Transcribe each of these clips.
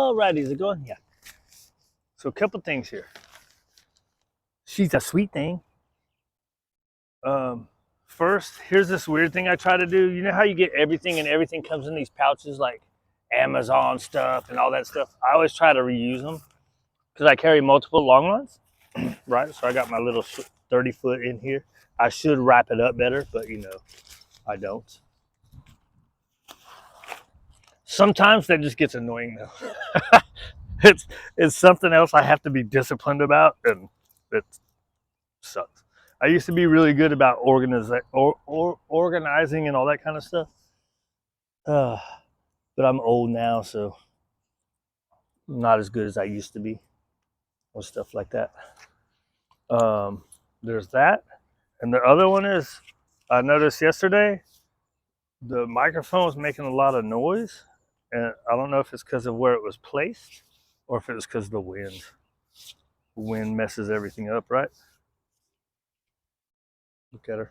All right, is it going? Yeah. So a couple things here. She's a sweet thing. First, here's this weird thing I try to do. You know how you get everything and everything comes in these pouches like Amazon stuff and all that stuff? I always try to reuse them because I carry multiple long ones, right? So I got my little 30 foot in here. I should wrap it up better, but you know, I don't. Sometimes that just gets annoying though. it's something else I have to be disciplined about, and it sucks. I used to be really good about organizing and all that kind of stuff, but I'm old now, so I'm not as good as I used to be with stuff like that. There's that, and the other one is I noticed yesterday the microphone was making a lot of noise, and I don't know if it's because of where it was placed or if it was because of the wind. Wind messes everything up, right? Look at her.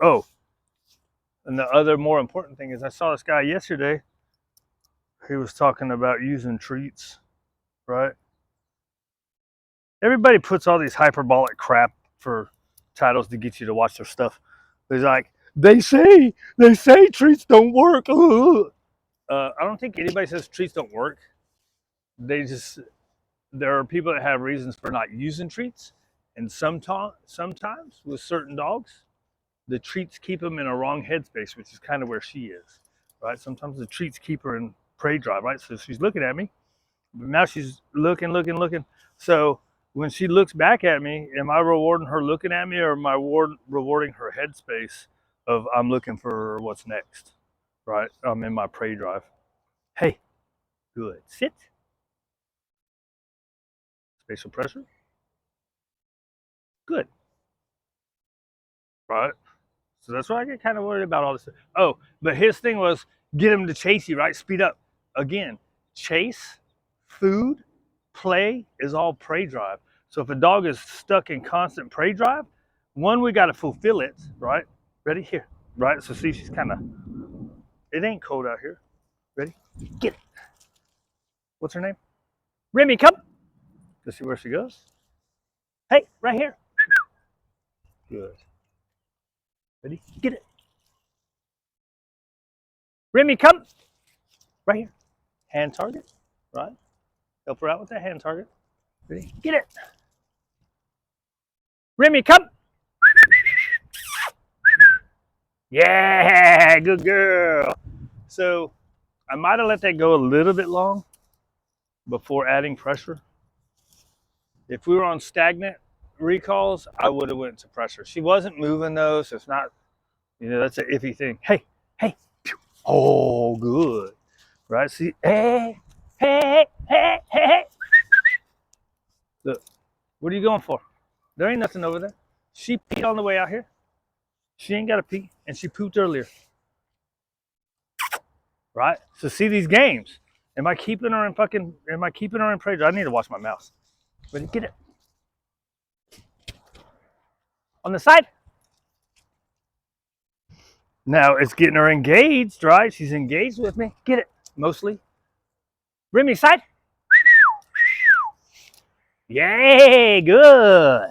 Oh, and the other more important thing is I saw this guy yesterday. He was talking about using treats, right? Everybody puts all these hyperbolic crap for titles to get you to watch their stuff. He's like, they say treats don't work. I don't think anybody says treats don't work. There are people that have reasons for not using treats, and sometimes with certain dogs, the treats keep them in a wrong headspace, which is kind of where she is, right? Sometimes the treats keep her in prey drive, right? So she's looking at me, but now she's looking. So when she looks back at me, am I rewarding her looking at me, or am I rewarding her headspace of I'm looking for what's next, right? I'm in my prey drive. Hey, good. Sit. Spatial pressure. Good. Right? So that's why I get kind of worried about all this stuff. Oh, but his thing was get him to chase you, right? Speed up. Again, chase, food, play is all prey drive. So if a dog is stuck in constant prey drive, one, we got to fulfill it, right? Ready? Here, right? So see, she's kind of, it ain't cold out here. Ready? Get it. What's her name? Remy, come. Let's see where she goes. Hey, right here. Good. Ready? Get it. Remy, come. Right here. Hand target, right? Help her out with that hand target. Ready? Get it. Remy, come. Yeah, good girl. So I might have let that go a little bit long before adding pressure. If we were on stagnant recalls, I would have went to pressure. She wasn't moving though, so it's not, you know, that's an iffy thing. Hey, hey. Oh, good. Right? See, hey. Look, what are you going for? There ain't nothing over there. She peed on the way out here. She ain't got to pee, and she pooped earlier. Right? So see these games. Am I keeping her in prey drive? I need to watch my mouth. Ready? Get it. On the side. Now it's getting her engaged, right? She's engaged with me. Get it. Mostly. Remy, side. Yay, good.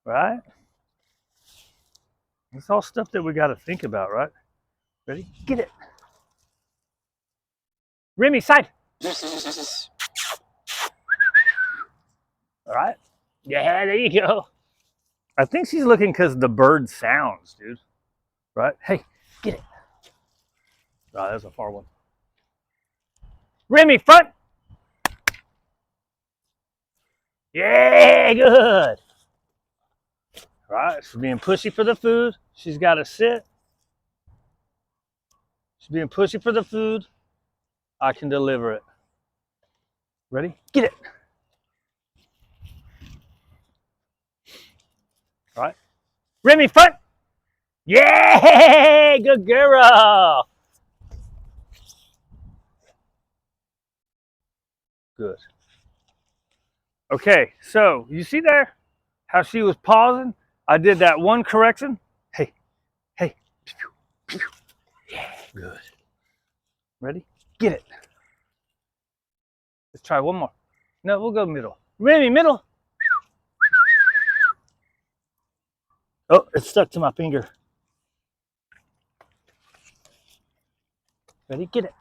Right? It's all stuff that we got to think about, right? Ready? Get it. Remy, side. All right. Yeah, there you go. I think she's looking because the bird sounds, dude. Right? Hey, get it. Oh, that's a far one. Remy, front. Yeah, good. All right, she's being pushy for the food. She's got to sit. She's being pushy for the food. I can deliver it. Ready? Get it. All right. Remy, front. Yeah, good girl. Good. Okay, so you see there how she was pausing? I did that one correction. Hey, hey. Yeah, good. Ready? Get it. Let's try one more. No, we'll go middle. Remy, middle. Oh, it's stuck to my finger. Ready? Get it.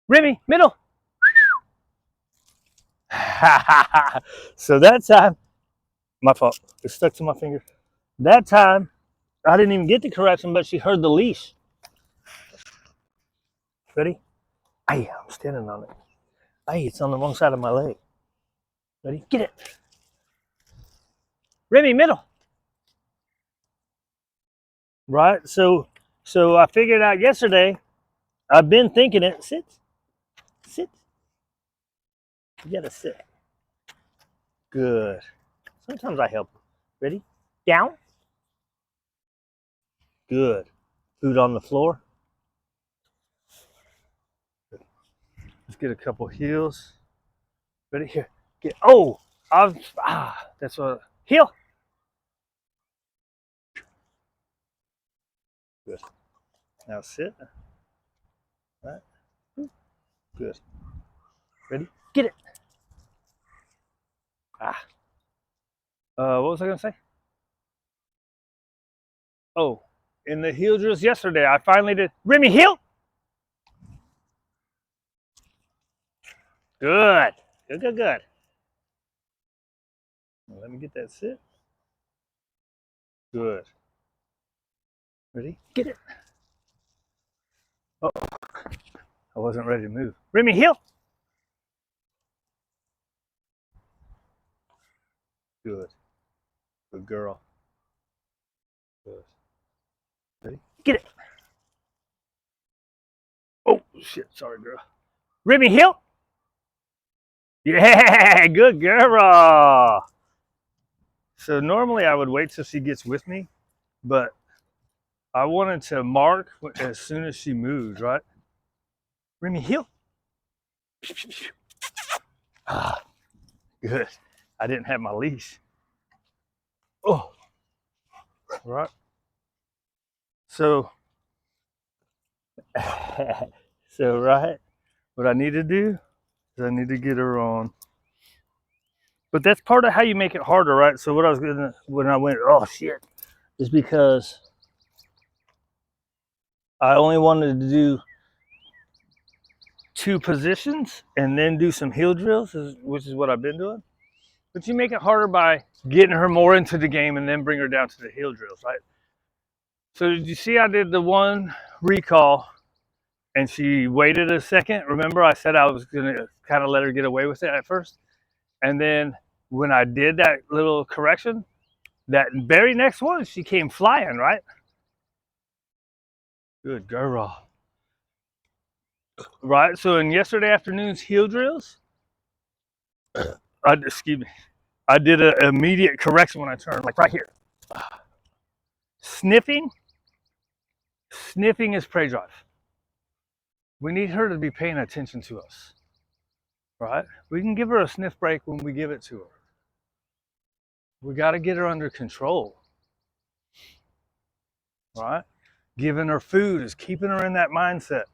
Remy, middle. So that time, my fault. It's stuck to my finger. That time, I didn't even get the correction, but she heard the leash. Ready? Ay, I'm standing on it. Ay, it's on the wrong side of my leg. Ready? Get it. Remy, middle. Right? So I figured out yesterday, I've been thinking it. Sit. Sit. You gotta sit. Good. Sometimes I help. Ready? Down. Good. Food on the floor. Good. Let's get a couple heels. Ready? Here. Get. Oh! That's what. Heel. Good. Now sit. Right. Good. Ready? Get it. What was I gonna say? Oh, in the heel drills yesterday, I finally did. Remy, heel. Good. Good, good, good. Let me get that sit. Good. Ready? Get it. Oh, I wasn't ready to move. Remy, heel. Good. Good girl. Good. Ready? Get it. Oh, shit. Sorry, girl. Remy, heel. Yeah, good girl. So normally I would wait till she gets with me, but I wanted to mark as soon as she moves, right? Remy, heel. Ah, good. I didn't have my leash. Oh, right. So, right, what I need to do is I need to get her on. But that's part of how you make it harder, right? So what I was gonna, when I went, oh shit, is because I only wanted to do 2 positions and then do some heel drills, which is what I've been doing. But you make it harder by getting her more into the game and then bring her down to the heel drills, right? So did you see I did the one recall and she waited a second? Remember I said I was gonna kind of let her get away with it at first? And then when I did that little correction, that very next one, she came flying, right? Good girl. Right, so in yesterday afternoon's heel drills, excuse me, I did an immediate correction when I turned, like right here. Sniffing is prey drive. We need her to be paying attention to us, right? We can give her a sniff break when we give it to her. We got to get her under control, right? Giving her food is keeping her in that mindset.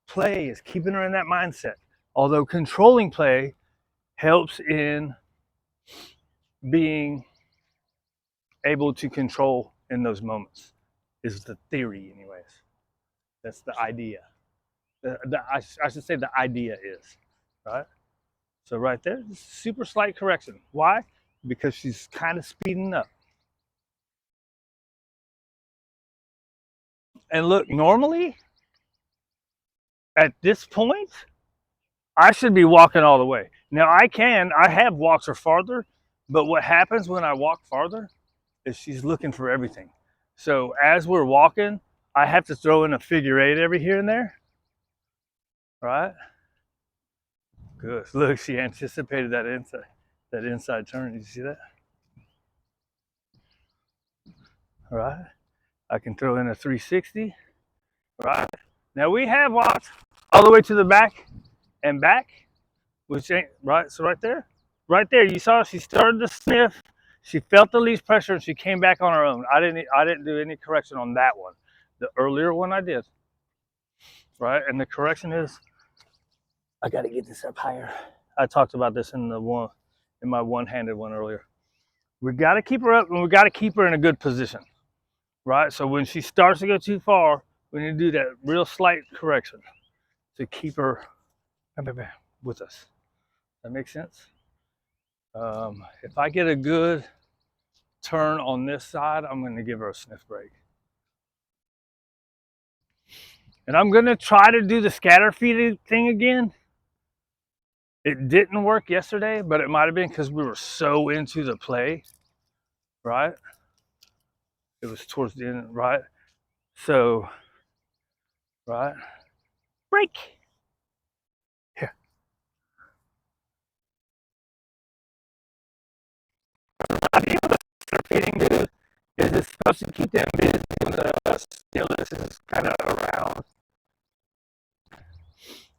Play is keeping her in that mindset. Although controlling play helps in being able to control in those moments, is the theory anyways. That's the idea. I should say the idea is, right? So right there, super slight correction. Why? Because she's kind of speeding up. And look, normally at this point, I should be walking all the way. Now I have walked her farther, but what happens when I walk farther is she's looking for everything. So as we're walking, I have to throw in a figure 8 every here and there, right? Good. Look, she anticipated that inside turn. Did you see that? All right. I can throw in a 360. Right. Now we have walked all the way to the back and back, which ain't right. So right there, you saw she started to sniff. She felt the least pressure and she came back on her own. I didn't do any correction on that one. The earlier one I did. Right. And the correction is I got to get this up higher. I talked about this in my one-handed one earlier. We got to keep her up, and we got to keep her in a good position, right? So when she starts to go too far, we need to do that real slight correction to keep her with us. That makes sense? If I get a good turn on this side, I'm going to give her a sniff break. And I'm going to try to do the scatter feeding thing again. It didn't work yesterday, but it might have been because we were so into the play, right? It was towards the end, right? So, right? Break. Here. Feeding dude is it supposed to keep them busy when the stillness is kind of around.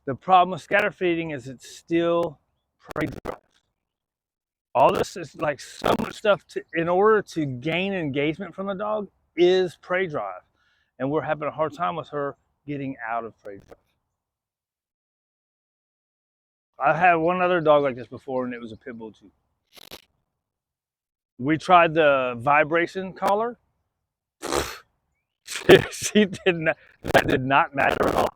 The problem with scatter feeding is it's still prey drive. All this is like so much stuff in order to gain engagement from the dog is prey drive. And we're having a hard time with her getting out of prey drive. I had one other dog like this before, and it was a pit bull too. We tried the vibration collar. She did not. That did not matter at all.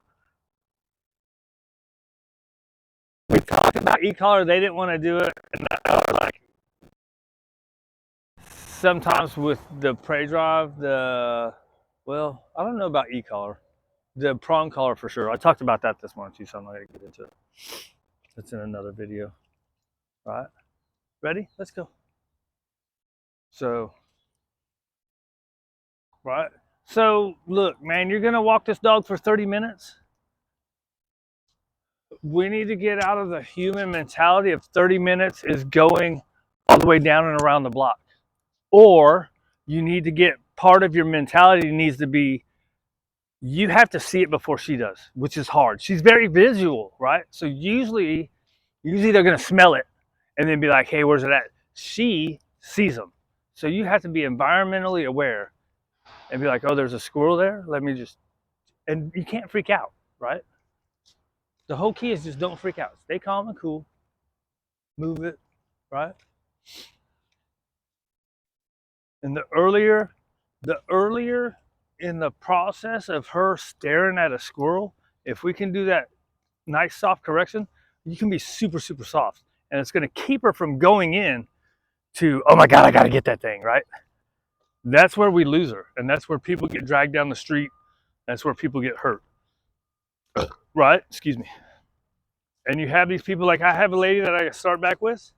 We talked about e-collar. They didn't want to do it, and like sometimes with the prey drive, I don't know about e-collar, the prong collar for sure. I talked about that this morning too, so I'm not gonna get into it. It's in another video. All right, ready? Let's go. So, right. So look, man, you're gonna walk this dog for 30 minutes. We need to get out of the human mentality of 30 minutes is going all the way down and around the block. Or you need to get part of your mentality needs to be you have to see it before she does, which is hard. She's very visual, right? So usually they're going to smell it and then be like, hey, where's it at? She sees them. So you have to be environmentally aware and be like, oh, there's a squirrel there. And you can't freak out, right? The whole key is just don't freak out. Stay calm and cool. Move it, right? And the earlier in the process of her staring at a squirrel, if we can do that nice soft correction, you can be super, super soft. And it's going to keep her from going in to, oh my God, I got to get that thing, right? That's where we lose her. And that's where people get dragged down the street. That's where people get hurt. Right? Excuse me. And you have these people, like I have a lady that I start back with.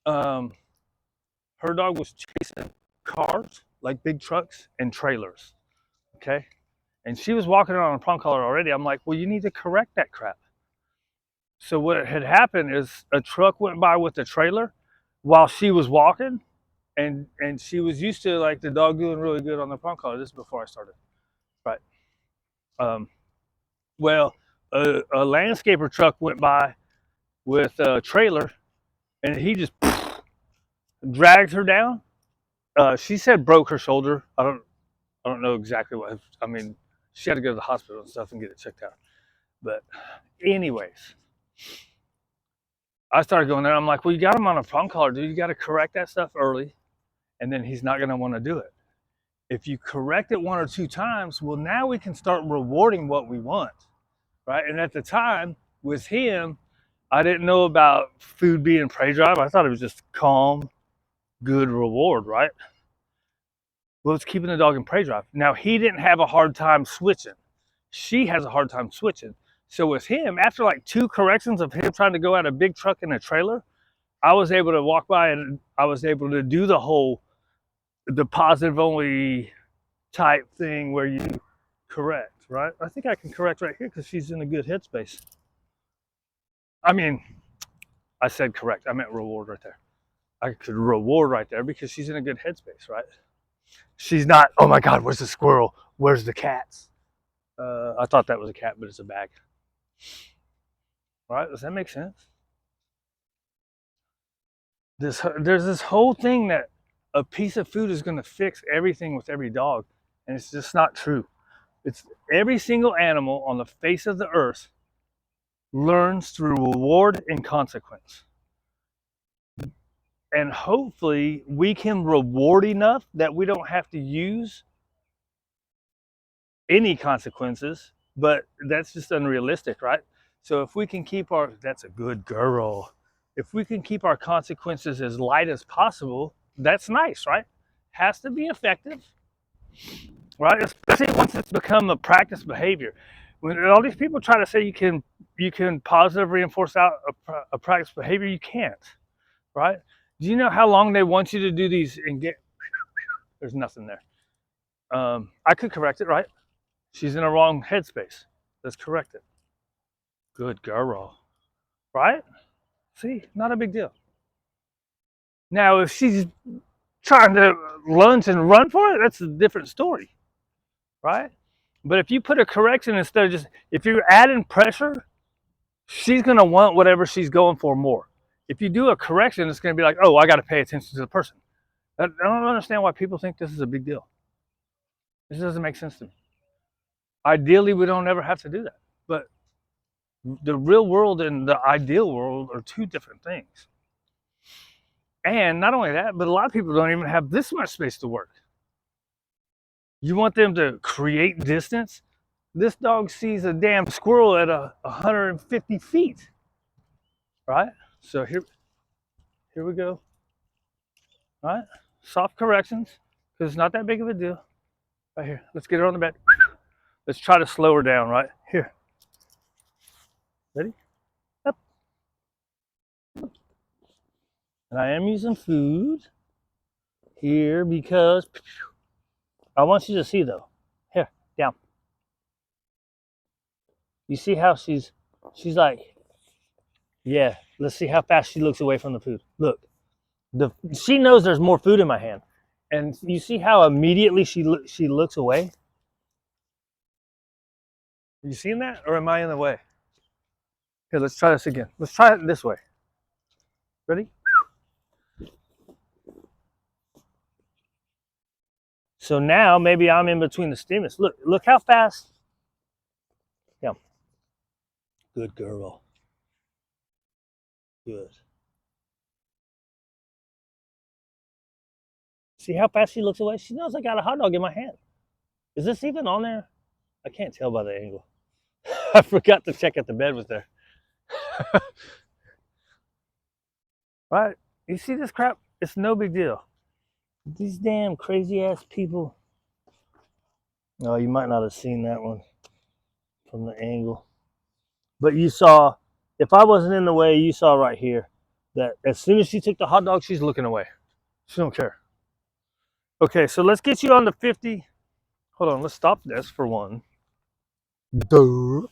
Her dog was chasing cars, like big trucks and trailers. Okay? And she was walking around on a prong collar already. I'm like, well, you need to correct that crap. So what had happened is a truck went by with the trailer while she was walking, and she was used to like the dog doing really good on the prong collar. This is before I started, right? A landscaper truck went by with a trailer, and he just dragged her down. She said broke her shoulder. I don't know exactly what. I mean, she had to go to the hospital and stuff and get it checked out. But anyways, I started going there. I'm like, well, you got him on a prong collar, dude. You got to correct that stuff early, and then he's not going to want to do it. If you correct it 1 or 2 times, well, now we can start rewarding what we want, right? And at the time, with him, I didn't know about food being prey drive. I thought it was just calm, good reward, right? Well, it's keeping the dog in prey drive. Now, he didn't have a hard time switching. She has a hard time switching. So with him, after like 2 corrections of him trying to go at a big truck in a trailer, I was able to walk by and I was able to do the positive only type thing where you correct, right? I think I can correct right here because she's in a good headspace. I mean, I said correct. I meant reward right there. I could reward right there because she's in a good headspace, right? She's not, oh my God, where's the squirrel? Where's the cats? I thought that was a cat, but it's a bag. All right, does that make sense? There's this whole thing that a piece of food is going to fix everything with every dog, and it's just not true. It's every single animal on the face of the earth learns through reward and consequence. And hopefully we can reward enough that we don't have to use any consequences, but that's just unrealistic, right? So if we can keep our, that's a good girl. If we can keep our consequences as light as possible, that's nice, right? Has to be effective, right? Especially once it's become a practice behavior. When all these people try to say you can positive reinforce out a practice behavior, you can't, right? Do you know how long they want you to do these and get? There's nothing there. I could correct it, right? She's in a wrong headspace. Let's correct it. Good girl, right? See, not a big deal. Now, if she's trying to lunge and run for it, that's a different story, right? But if you put a correction instead of just, if you're adding pressure, she's going to want whatever she's going for more. If you do a correction, it's going to be like, oh, I got to pay attention to the person. I don't understand why people think this is a big deal. This doesn't make sense to me. Ideally, we don't ever have to do that. But the real world and the ideal world are two different things. And not only that, but a lot of people don't even have this much space to work. You want them to create distance? This dog sees a damn squirrel at 150 feet, right? So here we go, right? Soft corrections, because it's not that big of a deal. Right here, let's get her on the bed. Let's try to slow her down, right? Here. Ready? Up. And I am using food here because I want you to see though. Here, down. You see how she's like, yeah, let's see how fast she looks away from the food. Look, she knows there's more food in my hand. And you see how immediately she looks away? You seen that? Or am I in the way? Here, let's try this again. Let's try it this way. Ready? So now maybe I'm in between the stimulus. Look how fast. Yeah. Good girl. Good. See how fast she looks away? She knows I got a hot dog in my hand. Is this even on there? I can't tell by the angle. I forgot to check if the bed was there. Right? You see this crap? It's no big deal. These damn crazy ass people. Oh, you might not have seen that one from the angle. But you saw, if I wasn't in the way, you saw right here that as soon as she took the hot dog, she's looking away. She don't care. Okay, so let's get you on the 50. Hold on, let's stop this for one. Duh.